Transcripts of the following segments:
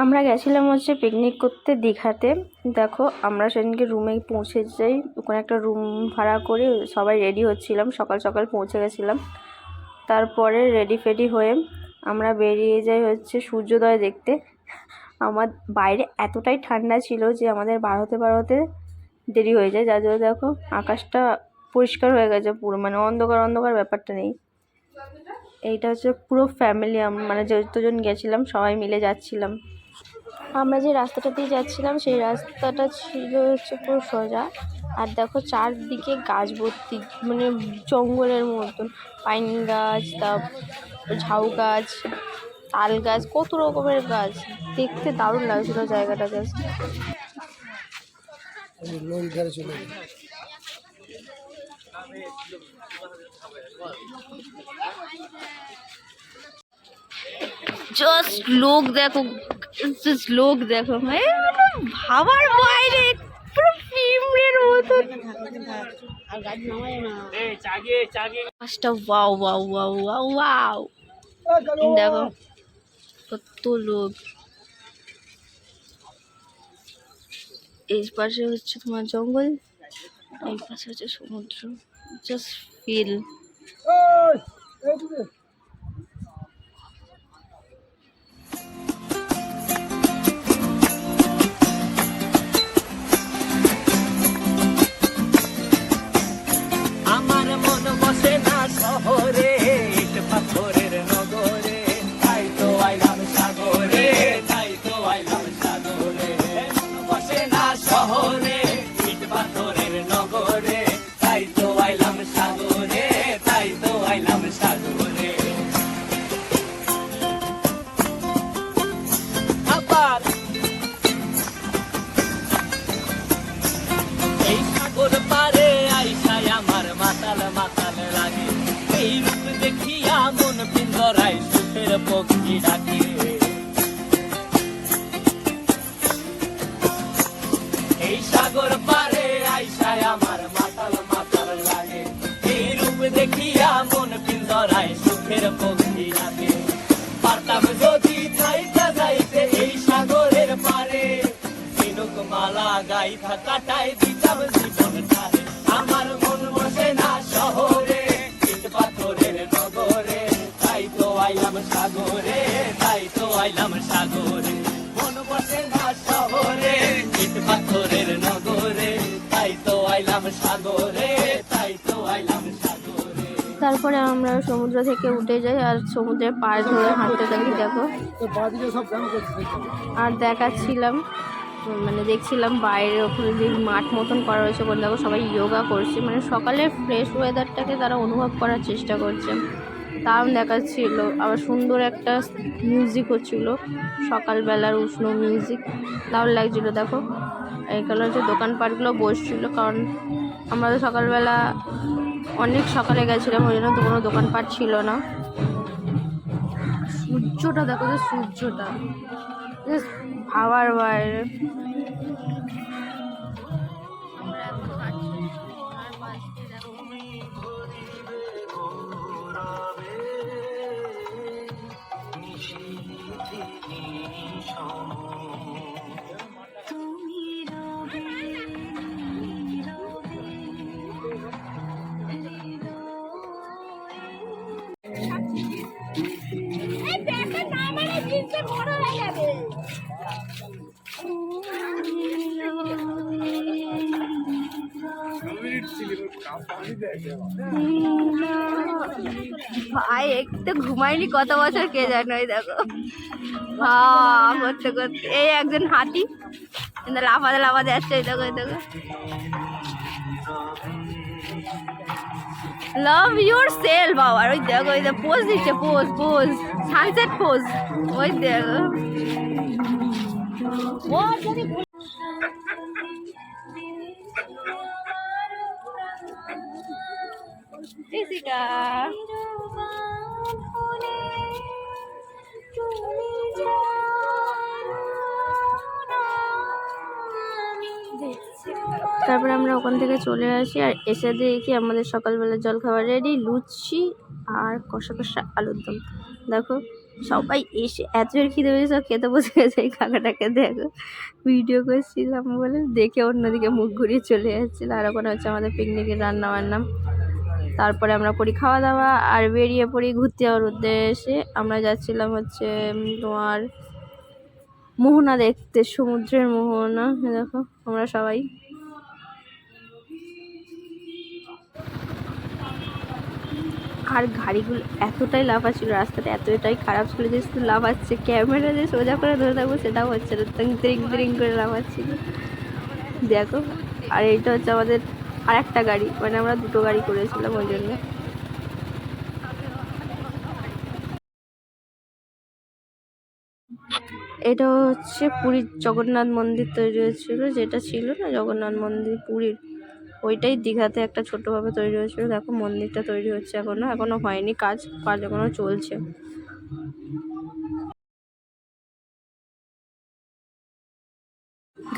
আমরা গেছিলাম হচ্ছে পিকনিক করতে দীঘাতে। দেখো আমরা সেদিনকে রুমে পৌঁছে যাই, ওখানে একটা রুম ভাড়া করে সবাই রেডি হচ্ছিলাম, সকাল সকাল পৌঁছে গেছিলাম। তারপরে রেডি ফেডি হয়ে আমরা বেরিয়ে যাই হচ্ছে সূর্যোদয় দেখতে। আমার বাইরে এতটাই ঠান্ডা ছিল যে আমাদের বার হতে দেরি হয়ে যায়, যার জন্য দেখো আকাশটা পরিষ্কার হয়ে গেছে পুরো, মানে অন্ধকার অন্ধকার ব্যাপারটা নেই। এইটা হচ্ছে পুরো ফ্যামিলি, মানে যতজন গেছিলাম সবাই মিলে যাচ্ছিলাম। আমরা যে রাস্তাটা দিয়ে যাচ্ছিলাম সেই রাস্তাটা ছিল হচ্ছে পুরো সোজা, আর দেখো চারদিকে গাছ ভর্তি, মানে জঙ্গলের মতন। পাইন গাছ, তারপর ঝাউ গাছ, তাল গাছ, কত রকমের গাছ। দেখতে দারুণ লাগছিল জায়গাটা জাস্ট। জাস্ট লোক দেখো, জাস্ট লোক দেখো, মানে ভাবার বাইরে, পুরো ফিল্মের মতন। Wow wow wow wow wow, দেখো কত লোক। এই পাশে হচ্ছে তোমার জঙ্গল, এই পাশে হচ্ছে সমুদ্র। Just feel. আমার মন বসে না শহরে, ইট পাথরের নগরে, তাই তো আইলাম সাগরে, তাই তো আইলাম সাগরে। মন বসে না শহরে, ইট পাথরের নগরে, তাই তো আইলাম সাগরে, তাই তো আইলাম সাগরে। আবার এই সাগর পারে আইসায় আমার মাতাল মাতাল লাগে, এই রূপ দেখিয়া মন পিঞ্জরায় সুখের পক্ষী ডাকে। এই সাগর পারে আইসায় আমার মাতাল মাতাল লাগে, এই রূপ দেখিয়া মন পিঞ্জরায় সুখের পক্ষী ডাকে। পারতাম যদি যাইতে যাইতে এই সাগরের পারে, ঝিনুক মালা গাইথা কাটাই দিতাম জীবনটারে। আমার মন বসে না শহরে, ইট পাথরের নগরে, তাই তো আইলাম সাগরে, তাই তো আইলাম সাগরে। মন বসে না শহরে, ইট পাথরের নগরে, তাই তো আইলাম সাগরে, তাই তো আইলাম সাগরে। তারপরে আমরা সমুদ্র থেকে উঠে যাই আর সমুদ্রের পাড় ধরে হাঁটতে থাকি। দেখো আর দেখাচ্ছিলাম, মানে দেখছিলাম বাইরের ওখানে যে মাঠ মতন করা রয়েছে, ওখানে দেখো সবাই যোগা করছে, মানে সকালের ফ্রেশ ওয়েদারটাকে তারা অনুভব করার চেষ্টা করছে। তাও দেখাচ্ছিল, আবার সুন্দর একটা মিউজিক হচ্ছিল, সকালবেলার উষ্ণ মিউজিক, দারুণ লাগছিল। দেখো এইগুলো হচ্ছে দোকানপাটগুলো বসছিল, কারণ আমরা তো সকালবেলা অনেক সকালে গেছিলাম, ওই জন্য তো কোনো দোকানপাট ছিল না। সূর্যটা দেখো, যে সূর্যটা ভাবার বাইরে। ভাই একটু ঘুমাইনি কত বছর কে জানো। এই দেখো হ্যাঁ করতে করতে, এই একজন হাতি লাফাতে লাফাতে আসছে। এই দেখো, এই দেখো, লাভ ইউর সেলফ। বাবার ওই দেখো, ওই দেখো পোজ দিচ্ছে, পোজ পোজ, সানসেট পোজ। ওই দেখো Jessica. তারপরে আমরা ওখান থেকে চলে আসি আর এসে দেখি আমাদের সকালবেলা জলখাবার রেডি, লুচি আর কষা কষা আলুর দম। দেখো সবাই এসে এত জোর খিদে পেয়েছে, সব খেতে বসে গেছে। এই কাকাটাকে দেখো, ভিডিও করছিলাম বলে দেখে অন্যদিকে মুখ ঘুরিয়ে চলে যাচ্ছিল। আর ওখানে হচ্ছে আমাদের পিকনিকের রান্না বান্না। তারপরে আমরা করি খাওয়া দাওয়া আর বেরিয়ে পড়ি ঘুরতে যাওয়ার উদ্দেশ্যে। আমরা যাচ্ছিলাম হচ্ছে তোমার মোহনা দেখতে, সমুদ্রের মোহনা। দেখো আমরা সবাই, আর গাড়িগুলো এতটাই লাফাচ্ছিল, রাস্তাটা এতটাই খারাপ ছিল যে শুধু লাফাচ্ছে। ক্যামেরা যে সোজা করে ধরে থাকবো সেটাও হচ্ছে না, তিরিং তিরিং করে লাফাচ্ছিল। দেখো, আর এইটা হচ্ছে আমাদের আর একটা গাড়ি, মানে আমরা দুটো গাড়ি করেছিলাম ওই জন্য। এটা হচ্ছে পুরীর জগন্নাথ মন্দির তৈরি হয়েছিল, যেটা ছিল না জগন্নাথ মন্দির পুরীর, ওইটাই দীঘাতে একটা ছোট্টভাবে তৈরি হয়েছিল। দেখো মন্দিরটা তৈরি হচ্ছে, এখনো হয়নি, কাজ এখনো চলছে।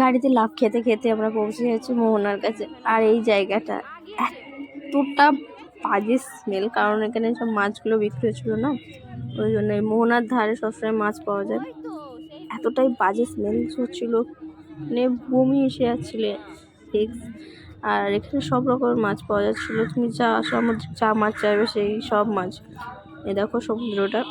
গাড়িতে লাফ খেতে খেতে আমরা পৌঁছে যাচ্ছি মোহনার কাছে। আর এই জায়গাটা এতটা বাজে স্মেল, কারণ এখানে সব মাছগুলো বিক্রি হচ্ছিল না, ওই জন্য। এই মোহনার ধারে সবসময় মাছ পাওয়া যায়, এতটাই বাজে স্মেল হচ্ছিল, মানে বমি এসে যাচ্ছিল। আর এখানে সব রকমের মাছ পাওয়া যাচ্ছিল, তুমি যা সামুদ্রিক যা মাছ চাইবে সেই সব মাছ। এ দেখো সমুদ্রটা,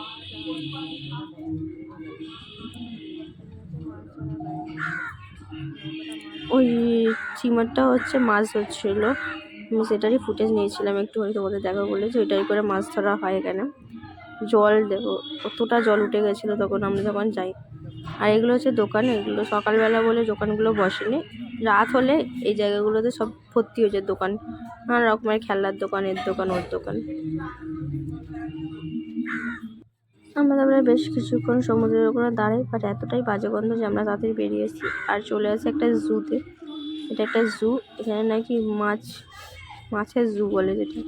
ওই চিমারটা হচ্ছে মাছ ধরছিল, আমি সেটারই ফুটেজ নিয়েছিলাম একটুখানি তোমাদের দেখা বলে, যে ওইটাই করে মাছ ধরা হয় এখানে। জল দেখো কতটা জল উঠে গেছিলো তখন আমরা যখন যাই। আর এগুলো হচ্ছে দোকান, এগুলো সকালবেলা বলে দোকানগুলো বসেনি, রাত হলে এই জায়গাগুলোতে সব ভর্তি হয়ে যায় দোকান, নানা রকমের খেলনার দোকান, এর দোকান ওর দোকান। আমরা তারপরে বেশ কিছুক্ষণ সমুদ্রের ওখানে দাঁড়াই, বাট এতটাই বাজে গন্ধ যে আমরা তাড়াতাড়ি বেরিয়ে এসেছি আর চলে আসি একটা জুতে। এটা একটা জু, এখানে নাকি মাছের জু বলে, যেটা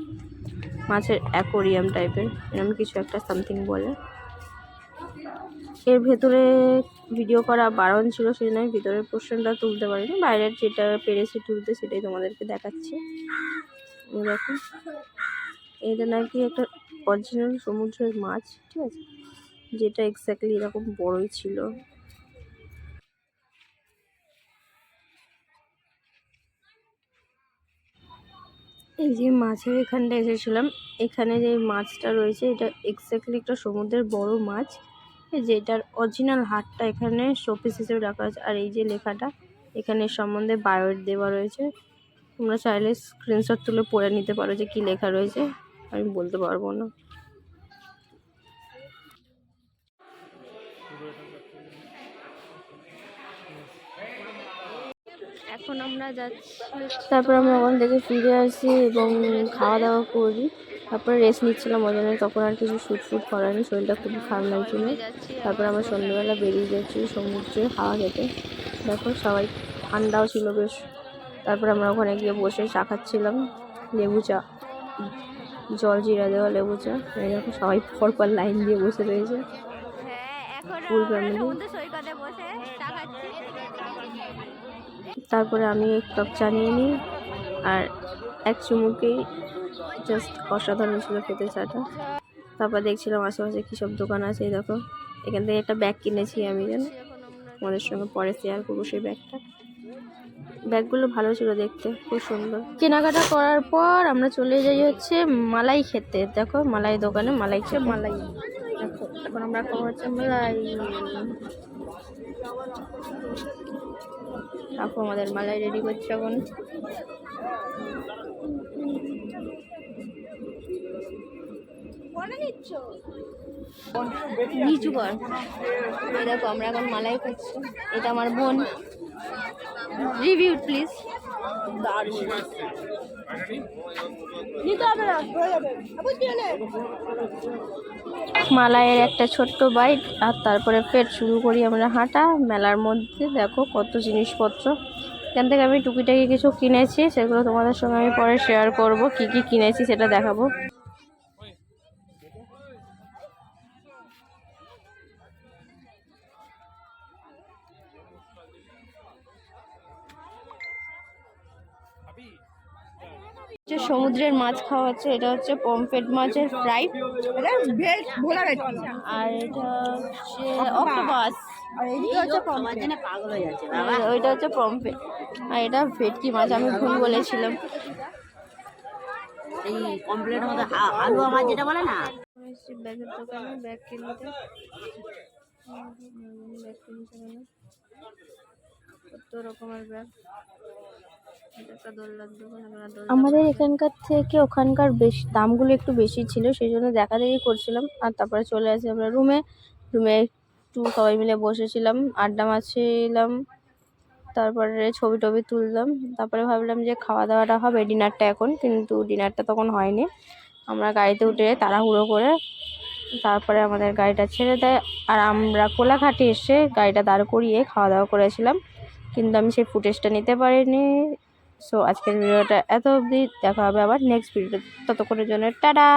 মাছের অ্যাকোরিয়াম টাইপের এরকম কিছু একটা সামথিং বলে। এর ভেতরে ভিডিও করা বারণ ছিল, সেই জন্য আমি ভিতরের পোর্শনটা তুলতে পারিনি, বাইরের যেটা পেরেছি তুলতে সেটাই তোমাদেরকে দেখাচ্ছি। দেখো এটা নাকি একটা অরিজিনাল সমুদ্রের মাছ, ঠিক আছে, যেটা এক্স্যাক্টলি এরকম বড়ই ছিল। এই যে মাছের এখানটা এসেছিলাম, এখানে যে মাছটা রয়েছে এটা এক্স্যাক্টলি একটা সমুদ্রের বড় মাছ, যেটার অরিজিনাল হাটটা এখানে শোপিস হিসেবে রাখা আছে। আর এই যে লেখাটা এখানে সম্বন্ধে বায়োড দেওয়া রয়েছে, তোমরা চাইলে স্ক্রিনশট তুলে পড়ে নিতে পারো যে কি লেখা রয়েছে, আমি বলতে পারবো না। এখন আমরা যাচ্ছি, তারপর আমরা ওখান থেকে ফিরে আসি এবং খাওয়া দাওয়া করি, তারপরে রেস্ট নিচ্ছিলাম ওই জন্য তখন আর কিছু শ্যুট করানি, শরীরটা খুবই খারাপ লাগছিল। তারপর আমরা সন্ধ্যেবেলা বেরিয়ে যাচ্ছি সমুদ্রে হাওয়া খেতে। দেখো সবাই, ঠান্ডাও ছিল বেশ। তারপর আমরা ওখানে গিয়ে বসে চা খাচ্ছিলাম, লেবু চা, জল জিরা দেওয়া লেবু চা। এই দেখো সবাই পরপর লাইন দিয়ে বসে রয়েছে, ফুল ফ্যামিলি। তারপরে আমি এক কাপ চা নিয়ে নিই, আর এক চুমুকেই জাস্ট অসাধারণ ছিল খেতে চাটা। তারপর দেখছিলাম আশেপাশে কী সব দোকান আছে। এই দেখো এখান থেকে একটা ব্যাগ কিনেছি আমি, জানো তোমাদের সঙ্গে পরে শেয়ার করবো সেই ব্যাগটা। ব্যাগগুলো ভালো ছিল দেখতে, খুব সুন্দর। কেনাকাটা করার পর আমরা চলে যাই হচ্ছে মালাই খেতে। দেখো মালাই দোকানে মালাই খেতে, মালাই দেখো এখন আমরা খাবো হচ্ছে মালাই। দেখো আমাদের মালাই রেডি করছে এখন। নিচু কর। দেখো আমরা এখন মালাই খাচ্ছি, এটা আমার বোন। Review please. মালাইয়ের একটা ছোট্ট বাইট, আর তারপরে ফের শুরু করি আমরা হাঁটা মেলার মধ্যে। দেখো কত জিনিসপত্র, এখান থেকে আমি টুকিটাকি কিছু কিনেছি, সেগুলো তোমাদের সঙ্গে আমি পরে শেয়ার করব, কি কি কিনেছি সেটা দেখাবো। যে সমুদ্রের মাছ খাওয়া হচ্ছে, এটা হচ্ছে পমফ্রেট মাছের ফ্রাই, আর এটা হচ্ছে অক্টোপাস, আর এইদিকে হচ্ছে পমফ্রেট, ওইটা হচ্ছে পমফ্রেট, আর এটা ভেটকি মাছ, আমি ভুল বলেছিলাম। এই কমপ্লিট মতো আলু আমার যেটা বলে না, ব্যাগের দোকানে ব্যাগ কিনতে, ব্যাগ কিনতে গেলে কত রকমের ব্যাগ। আমাদের এখানকার থেকে ওখানকার বেশি দামগুলো একটু বেশি ছিল, সেই জন্য দেখা দেখি করছিলাম, আর তারপরে চলে আসি আমরা রুমে। রুমে একটু সবাই মিলে বসেছিলাম, আড্ডা মারছিলাম, তারপরে ছবি টবি তুললাম, তারপরে ভাবলাম যে খাওয়া দাওয়াটা হবে ডিনারটা এখন, কিন্তু ডিনারটা তখন হয়নি। আমরা গাড়িতে উঠে তাড়াহুড়ো করে তারপরে আমাদের গাড়িটা ছেড়ে দেয়, আর আমরা কোলাঘাটে এসে গাড়িটা দাঁড় করিয়ে খাওয়া দাওয়া করেছিলাম, কিন্তু আমি সেই ফুটেজটা নিতে পারিনি। সো আজকের ভিডিওটা এত অবধি, দেখা হবে আবার নেক্সট ভিডিও, ততক্ষণের জন্য টাটা।